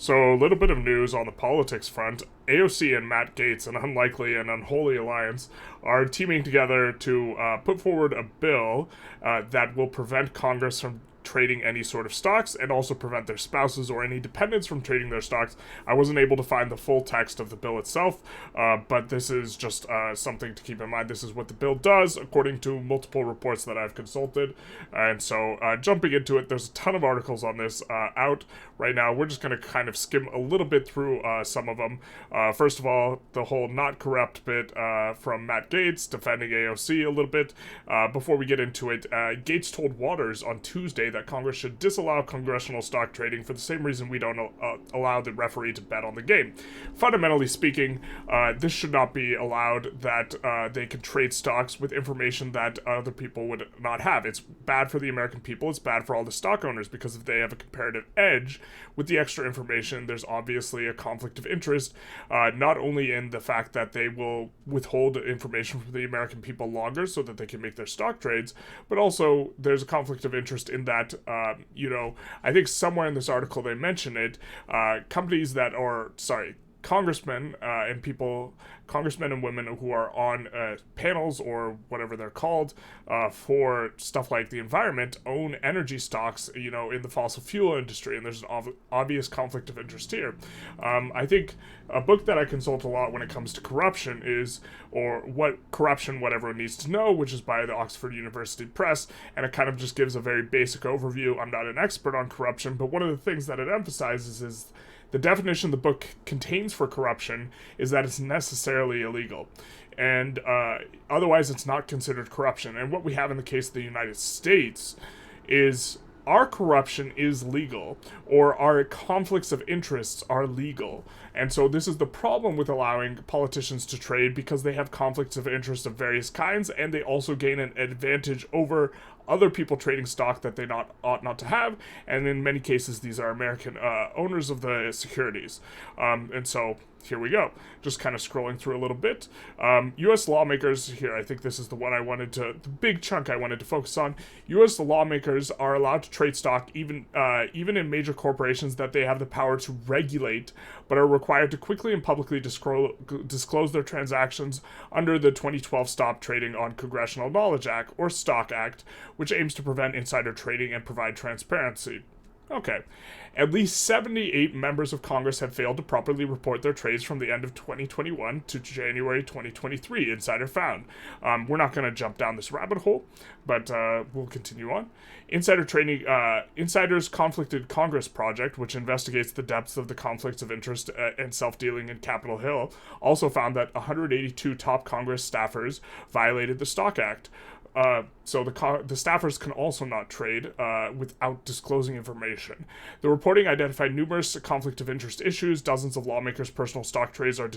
So, a little bit of news on the politics front. AOC and Matt Gaetz, an unlikely and unholy alliance, are teaming together to put forward a bill that will prevent Congress from trading any sort of stocks and also prevent their spouses or any dependents from trading their stocks. I wasn't able to find the full text of the bill itself, but this is just something to keep in mind. This is what the bill does, according to multiple reports that I've consulted. And so, jumping into it, there's a ton of articles on this out right now. We're just going to kind of skim a little bit through some of them. First of all, the whole not corrupt bit from Matt Gaetz defending AOC a little bit. Before we get into it, Gaetz told Waters on Tuesday that Congress should disallow congressional stock trading for the same reason we don't allow the referee to bet on the game. Fundamentally speaking, this should not be allowed, that they can trade stocks with information that other people would not have. It's bad for the American people. It's bad for all the stock owners, because if they have a comparative edge with the extra information, there's obviously a conflict of interest, not only in the fact that they will withhold information from the American people longer so that they can make their stock trades, but also there's a conflict of interest in that, I think somewhere in this article they mention it, congressmen congressmen and women who are on panels or whatever they're called for stuff like the environment own energy stocks, in the fossil fuel industry, and there's an obvious conflict of interest here. I think a book that I consult a lot when it comes to corruption is, or what corruption, what everyone needs to know, which is by the Oxford University Press, and it kind of just gives a very basic overview. I'm not an expert on corruption, but one of the things that it emphasizes is the definition the book contains for corruption is that it's necessarily illegal. And otherwise, it's not considered corruption. And what we have in the case of the United States is our corruption is legal, or our conflicts of interests are legal. And so this is the problem with allowing politicians to trade, because they have conflicts of interest of various kinds, and they also gain an advantage over other people trading stock that they ought not to have, and in many cases these are American owners of the securities. And so here we go, just kind of scrolling through a little bit. U.S. lawmakers here, I think this is the big chunk I wanted to focus on. U.S. lawmakers are allowed to trade stock even in major corporations that they have the power to regulate, but are required to quickly and publicly disclose their transactions under the 2012 Stop Trading on Congressional Knowledge Act, or STOCK Act, which aims to prevent insider trading and provide transparency. Okay. At least 78 members of Congress have failed to properly report their trades from the end of 2021 to January 2023, Insider found. We're not going to jump down this rabbit hole, but we'll continue on. Insiders Conflicted Congress Project, which investigates the depths of the conflicts of interest and self-dealing in Capitol Hill, also found that 182 top Congress staffers violated the Stock Act. So the staffers can also not trade without disclosing information. The reporting identified numerous conflict of interest issues. Dozens of lawmakers' personal stock trades are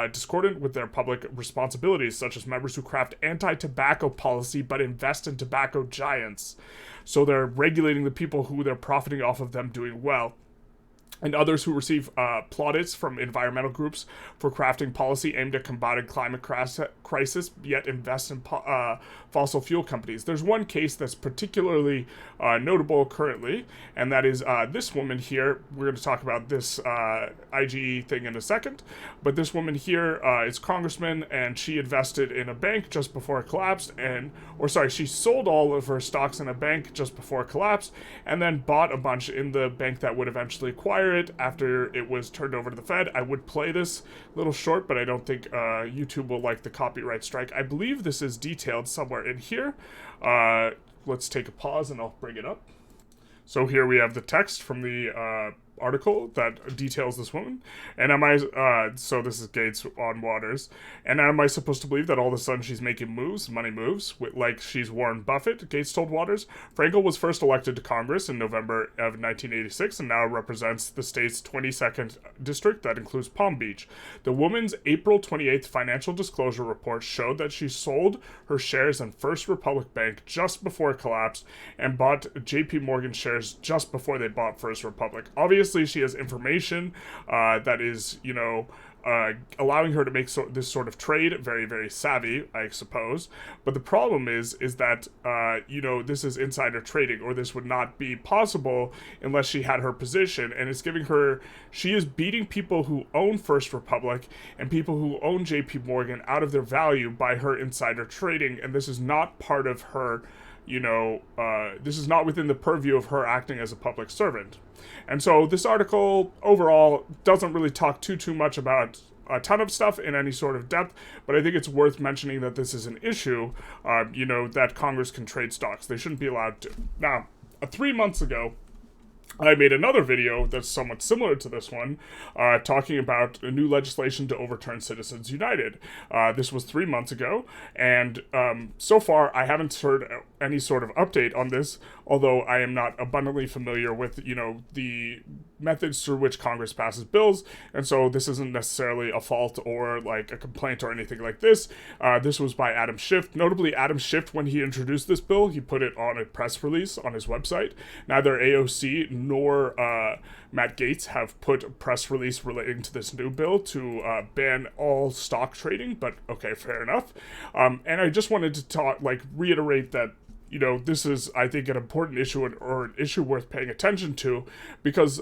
discordant with their public responsibilities, such as members who craft anti-tobacco policy but invest in tobacco giants. So they're regulating the people who they're profiting off of them doing well. And others who receive plaudits from environmental groups for crafting policy aimed at combating climate crisis, yet invest in fossil fuel companies. There's one case that's particularly notable currently, and that is this woman here. We're going to talk about this IG thing in a second, but this woman here is congressman, and she invested in a bank just before it collapsed, she sold all of her stocks in a bank just before it collapsed, and then bought a bunch in the bank that would eventually acquire it after it was turned over to the Fed. I would play this little short, but I don't think YouTube will like the copyright strike. I believe this is detailed somewhere in here. Let's take a pause and I'll bring it up. So here we have the text from the article that details this woman. And so this is Gaetz on Waters. And am I supposed to believe that all of a sudden she's making money moves, like she's Warren Buffett? Gaetz told Waters. Frankel was first elected to Congress in November of 1986 and now represents the state's 22nd district that includes Palm Beach. The woman's April 28th financial disclosure report showed that she sold her shares in First Republic Bank just before it collapsed and bought JP Morgan shares just before they bought First Republic. Obviously, she has information that is, allowing her to make this sort of trade. Very, very savvy, I suppose. But the problem is that, this is insider trading, or this would not be possible unless she had her position, and it's giving her, she is beating people who own First Republic and people who own JP Morgan out of their value by her insider trading, and this is not part of her, this is not within the purview of her acting as a public servant. And so this article overall doesn't really talk too much about a ton of stuff in any sort of depth, but I think it's worth mentioning that this is an issue, that Congress can trade stocks. They shouldn't be allowed to. Now, 3 months ago, I made another video that's somewhat similar to this one, talking about a new legislation to overturn Citizens United. This was 3 months ago, and so far I haven't heard any sort of update on this, although I am not abundantly familiar with, the methods through which Congress passes bills, and so this isn't necessarily a fault or like a complaint or anything like this. This was by Adam Shiff. Notably, Adam Shiff, when he introduced this bill, he put it on a press release on his website. Neither AOC nor Matt Gaetz have put a press release relating to this new bill to ban all stock trading, but okay, fair enough. And I just wanted to reiterate that this is, I think, an important issue or an issue worth paying attention to, because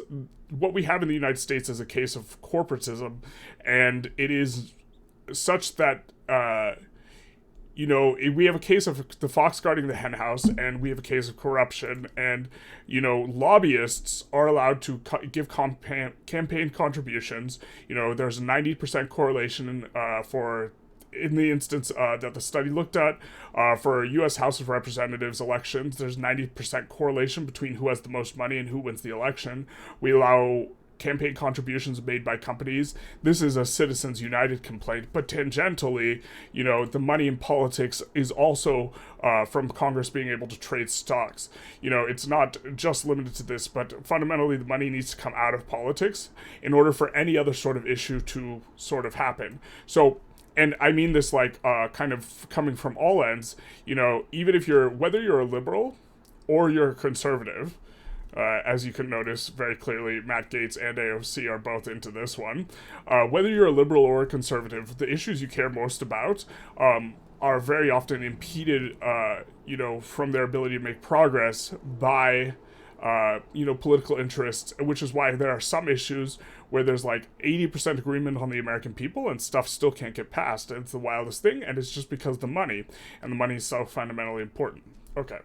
what we have in the United States is a case of corporatism, and it is such that, we have a case of the fox guarding the hen house, and we have a case of corruption, and, lobbyists are allowed to give campaign contributions. There's a 90% correlation in the instance that the study looked at, for U.S. House of Representatives elections, there's 90% correlation between who has the most money and who wins the election. We allow campaign contributions made by companies. This is a Citizens United complaint, but tangentially, the money in politics is also from Congress being able to trade stocks. It's not just limited to this, but fundamentally the money needs to come out of politics in order for any other sort of issue to sort of happen. So, and I mean this kind of coming from all ends, even if whether you're a liberal or you're a conservative, as you can notice very clearly, Matt Gaetz and AOC are both into this one. Whether you're a liberal or a conservative, the issues you care most about are very often impeded, from their ability to make progress by political interests, which is why there are some issues where there's 80% agreement on the American people and stuff still can't get passed. It's the wildest thing, and it's just because of the money, and the money is so fundamentally important. Okay.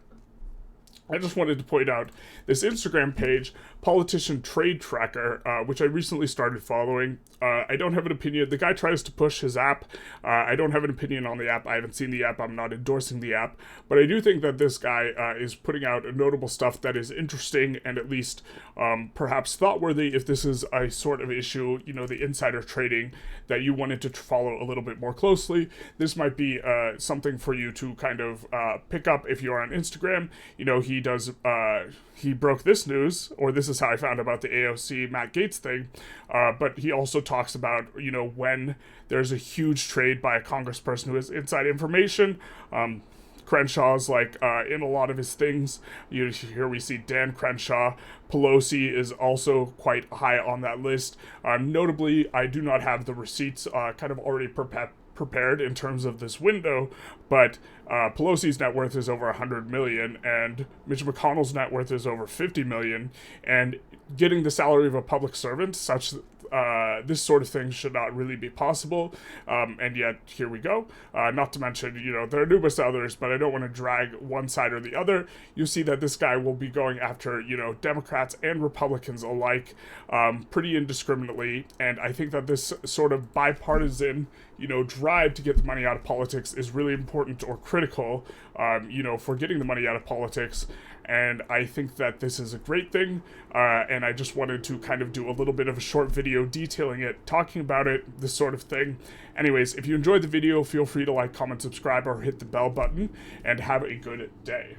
I just wanted to point out this Instagram page, Politician Trade Tracker, which I recently started following. I don't have an opinion. The guy tries to push his app. I don't have an opinion on the app. I haven't seen the app. I'm not endorsing the app. But I do think that this guy is putting out notable stuff that is interesting and at least perhaps thought-worthy if this is a sort of issue, the insider trading, that you wanted to follow a little bit more closely. This might be something for you to kind of pick up if you're on Instagram. He broke this news, or this is how I found about the AOC Matt Gaetz thing, but he also talks about, when there's a huge trade by a congressperson who has inside information. Crenshaw's in a lot of his things. Here we see Dan Crenshaw. Pelosi is also quite high on that list. Notably, I do not have the receipts kind of already prepared in terms of this window, but Pelosi's net worth is over 100 million, and Mitch McConnell's net worth is over 50 million, and getting the salary of a public servant, such this sort of thing should not really be possible, and yet here we go. Not to mention, there are numerous others, but I don't want to drag one side or the other. You see that this guy will be going after, Democrats and Republicans alike, pretty indiscriminately, and I think that this sort of bipartisan, drive to get the money out of politics is really important or critical, for getting the money out of politics. And I think that this is a great thing, and I just wanted to kind of do a little bit of a short video detailing it, talking about it, this sort of thing. Anyways, if you enjoyed the video, feel free to like, comment, subscribe, or hit the bell button, and have a good day.